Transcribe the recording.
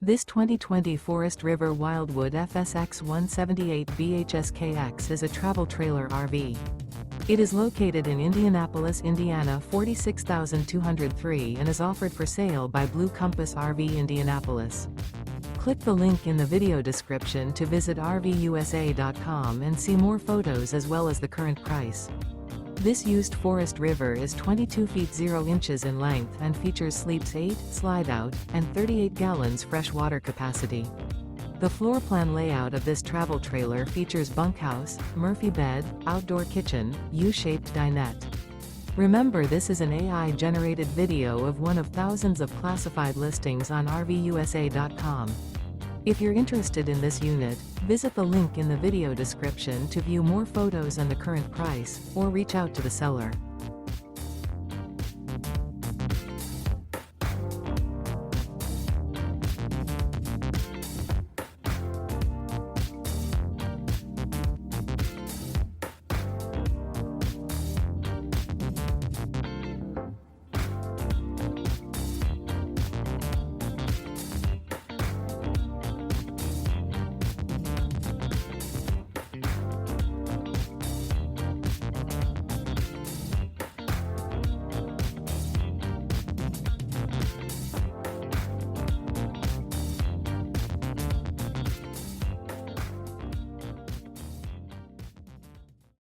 This 2020 Forest River Wildwood FSX 178 BHSKX is a travel trailer RV. It is located in Indianapolis, Indiana 46203 and is offered for sale by Blue Compass RV Indianapolis. Click the link in the video description to visit RVUSA.com and see more photos as well as the current price. This used Forest River is 22 feet 0 inches in length and features sleeps 8, slide-out, and 38 gallons fresh water capacity. The floor plan layout of this travel trailer features bunkhouse, Murphy bed, outdoor kitchen, U-shaped dinette. Remember, this is an AI-generated video of one of thousands of classified listings on RVUSA.com. If you're interested in this unit, visit the link in the video description to view more photos and the current price, or reach out to the seller.